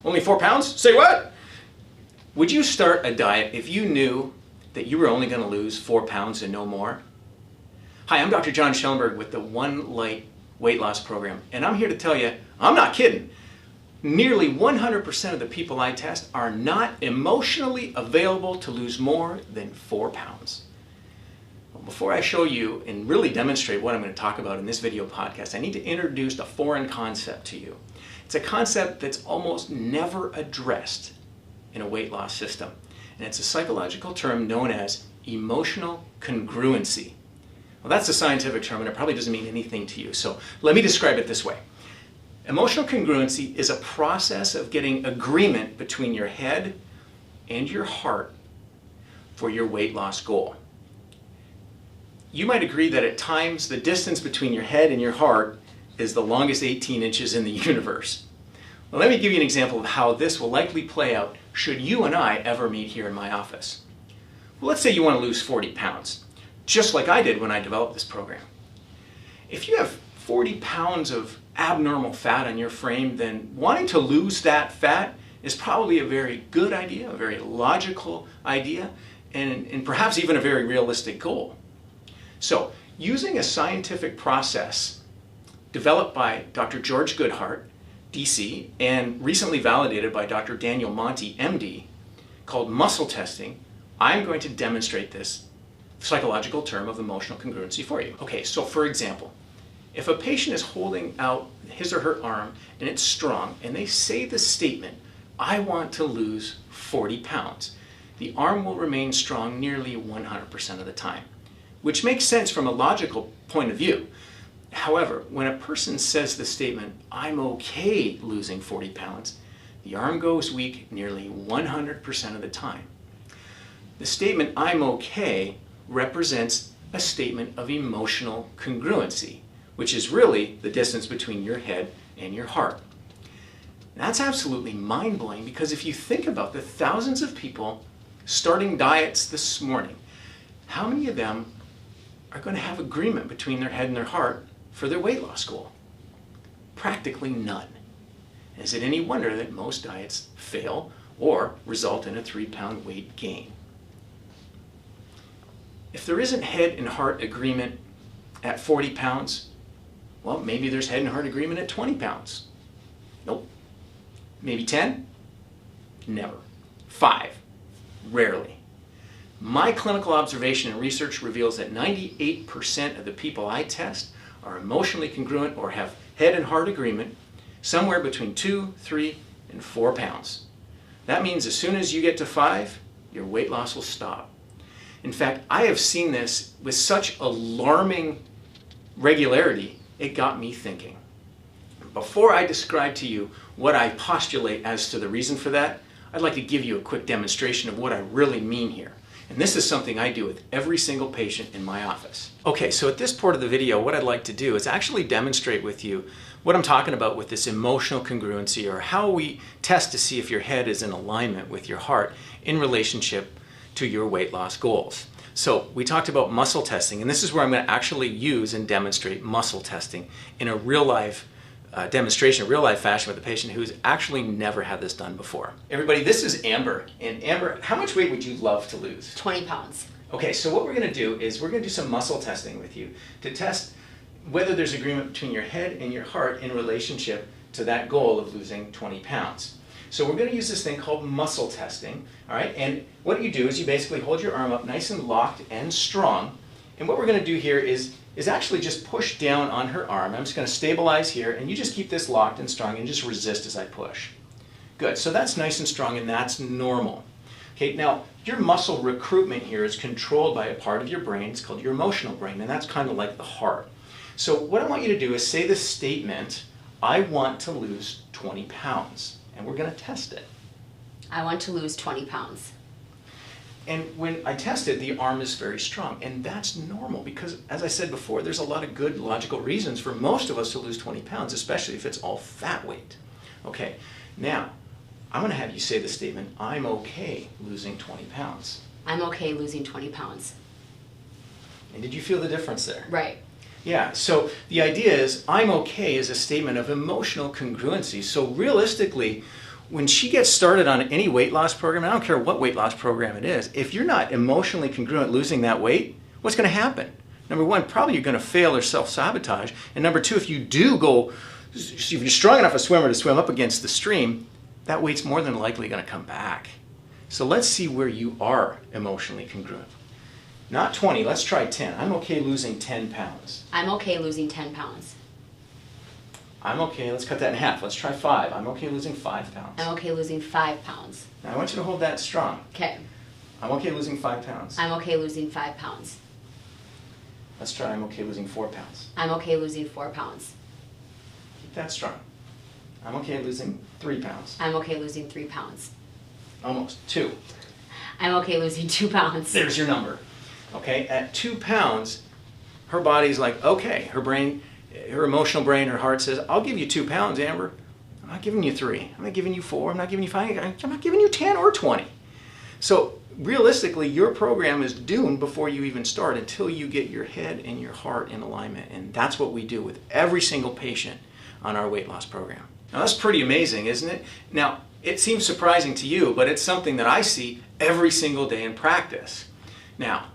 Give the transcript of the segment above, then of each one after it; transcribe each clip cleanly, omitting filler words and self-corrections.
Only 4 pounds? Say what? Would you start a diet if you knew that you were only going to lose 4 pounds and no more? Hi, I'm Dr. John Schellenberg with the One Light Weight Loss Program, and I'm here to tell you, I'm not kidding. Nearly 100% of the people I test are not emotionally available to lose more than 4 pounds. Well, before I show you and really demonstrate what I'm going to talk about in this video podcast, I need to introduce a foreign concept to you. It's a concept that's almost never addressed in a weight loss system, and it's a psychological term known as emotional congruency. Well, that's a scientific term, and it probably doesn't mean anything to you, so let me describe it this way. Emotional congruency is a process of getting agreement between your head and your heart for your weight loss goal. You might agree that at times the distance between your head and your heart is the longest 18 inches in the universe. Well, let me give you an example of how this will likely play out should you and I ever meet here in my office. Well, let's say you want to lose 40 pounds, just like I did when I developed this program. If you have 40 pounds of abnormal fat on your frame, then wanting to lose that fat is probably a very good idea, a very logical idea, and perhaps even a very realistic goal. So, using a scientific process developed by Dr. George Goodheart, DC, and recently validated by Dr. Daniel Monti, MD, called muscle testing, I'm going to demonstrate this psychological term of emotional congruency for you. Okay, so for example, if a patient is holding out his or her arm and it's strong and they say the statement, "I want to lose 40 pounds," the arm will remain strong nearly 100% of the time, which makes sense from a logical point of view. However, when a person says the statement, "I'm okay losing 40 pounds," the arm goes weak nearly 100% of the time. The statement, "I'm okay," represents a statement of emotional congruency, which is really the distance between your head and your heart. That's absolutely mind-blowing, because if you think about the thousands of people starting diets this morning, how many of them are going to have agreement between their head and their heart for their weight loss goal? Practically none. Is it any wonder that most diets fail or result in a 3-pound weight gain? If there isn't head and heart agreement at 40 pounds, well, maybe there's head and heart agreement at 20 pounds. Nope. Maybe 10? Never. 5? Rarely. My clinical observation and research reveals that 98% of the people I test are emotionally congruent or have head and heart agreement somewhere between 2, 3, and 4 pounds. That means as soon as you get to 5, your weight loss will stop. In fact, I have seen this with such alarming regularity, it got me thinking. Before I describe to you what I postulate as to the reason for that, I'd like to give you a quick demonstration of what I really mean here. And this is something I do with every single patient in my office. Okay, so at this part of the video, what I'd like to do is actually demonstrate with you what I'm talking about with this emotional congruency, or how we test to see if your head is in alignment with your heart in relationship to your weight loss goals. So we talked about muscle testing, and this is where I'm going to actually use and demonstrate muscle testing in a real life demonstration, real life fashion with a patient who's actually never had this done before. Everybody, this is Amber. And Amber, how much weight would you love to lose? 20 pounds. Okay, so what we're going to do is we're going to do some muscle testing with you to test whether there's agreement between your head and your heart in relationship to that goal of losing 20 pounds. So we're going to use this thing called muscle testing, all right? And what you do is you basically hold your arm up nice and locked and strong. And what we're going to do here is actually just push down on her arm. I'm just going to stabilize here, and you just keep this locked and strong and just resist as I push. Good, so that's nice and strong, and that's normal. Okay, now your muscle recruitment here is controlled by a part of your brain. It's called your emotional brain, and that's kind of like the heart. So what I want you to do is say the statement, "I want to lose 20 pounds." And we're going to test it. I want to lose 20 pounds. And when I test it, the arm is very strong. And that's normal because, as I said before, there's a lot of good logical reasons for most of us to lose 20 pounds, especially if it's all fat weight. Okay, now, I'm going to have you say the statement, "I'm okay losing 20 pounds." I'm okay losing 20 pounds. And did you feel the difference there? Right. Yeah, so the idea is, "I'm okay" is a statement of emotional congruency. So realistically, when she gets started on any weight loss program, I don't care what weight loss program it is, if you're not emotionally congruent losing that weight, what's going to happen? Number one, probably you're going to fail or self-sabotage. And number two, if you do go, if you're strong enough a swimmer to swim up against the stream, that weight's more than likely going to come back. So let's see where you are emotionally congruent. Not 20, let's try 10. I'm okay losing 10 pounds. I'm okay losing 10 pounds. I'm okay, let's cut that in half. Let's try 5. I'm okay losing 5 pounds. I'm okay losing 5 pounds. Now I want you to hold that strong. Okay. I'm okay losing 5 pounds. I'm okay losing 5 pounds. Let's try I'm okay losing 4 pounds. I'm okay losing 4 pounds. Keep that strong. I'm okay losing 3 pounds. I'm okay losing 3 pounds. Almost. 2. I'm okay losing 2 pounds. There's your number. Okay, at 2 pounds, her body's like, okay, her brain, her emotional brain, her heart says, I'll give you 2 pounds, Amber. I'm not giving you 3. I'm not giving you 4. I'm not giving you 5. I'm not giving you 10 or 20. So realistically, your program is doomed before you even start until you get your head and your heart in alignment. And that's what we do with every single patient on our weight loss program. Now that's pretty amazing, isn't it? Now, it seems surprising to you, but it's something that I see every single day in practice. Now,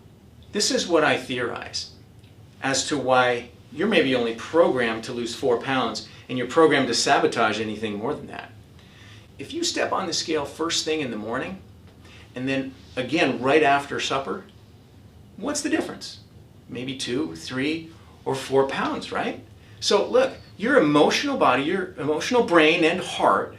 this is what I theorize as to why you're maybe only programmed to lose 4 pounds and you're programmed to sabotage anything more than that. If you step on the scale first thing in the morning and then again right after supper, what's the difference? Maybe 2, 3, or 4 pounds, right? So look, your emotional body, your emotional brain and heart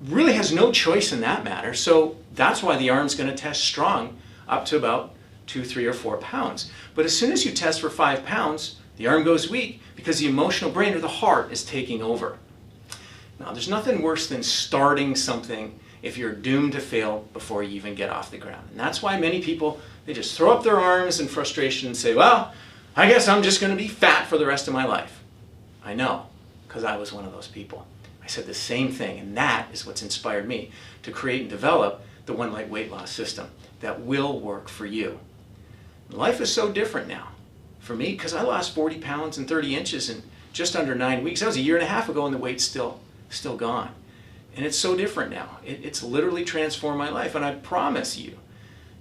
really has no choice in that matter. So that's why the arm's going to test strong up to about 2, 3, or 4 pounds. But as soon as you test for 5 pounds, the arm goes weak because the emotional brain or the heart is taking over. Now, there's nothing worse than starting something if you're doomed to fail before you even get off the ground. And that's why many people, they just throw up their arms in frustration and say, well, I guess I'm just going to be fat for the rest of my life. I know, because I was one of those people. I said the same thing, and that is what's inspired me to create and develop the One Light weight loss system that will work for you. Life is so different now. For me, because I lost 40 pounds and 30 inches in just under 9 weeks. That was a year and a half ago, and the weight's still gone. And it's so different now. It's literally transformed my life, and I promise you,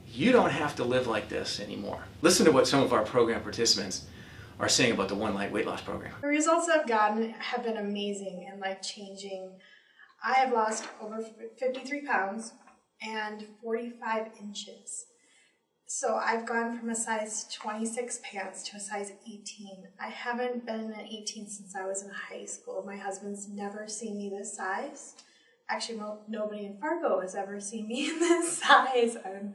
you don't have to live like this anymore. Listen to what some of our program participants are saying about the One Light weight loss program. The results I've gotten have been amazing and life-changing. I have lost over 53 pounds and 45 inches. So I've gone from a size 26 pants to a size 18. I haven't been an 18 since I was in high school. My husband's never seen me this size. Actually, nobody in Fargo has ever seen me in this size. I've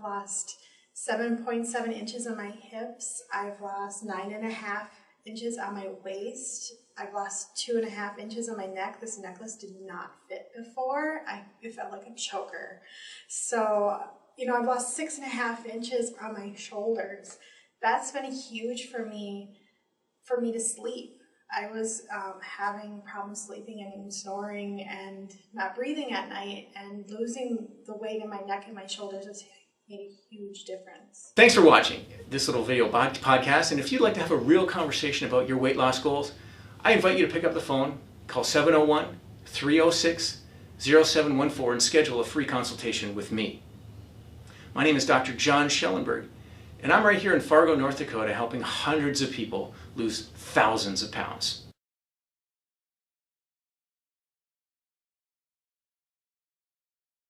lost 7.7 inches on my hips. I've lost 9.5 inches on my waist. I've lost 2.5 inches on my neck. This necklace did not fit before. It felt like a choker. So, you know, I've lost 6.5 inches on my shoulders. That's been huge for me to sleep. I was having problems sleeping and snoring and not breathing at night, and losing the weight in my neck and my shoulders has made a huge difference. Thanks for watching this little video podcast, and if you'd like to have a real conversation about your weight loss goals, I invite you to pick up the phone, call 701-306-0714 and schedule a free consultation with me. My name is Dr. John Schellenberg, and I'm right here in Fargo, North Dakota, helping hundreds of people lose thousands of pounds.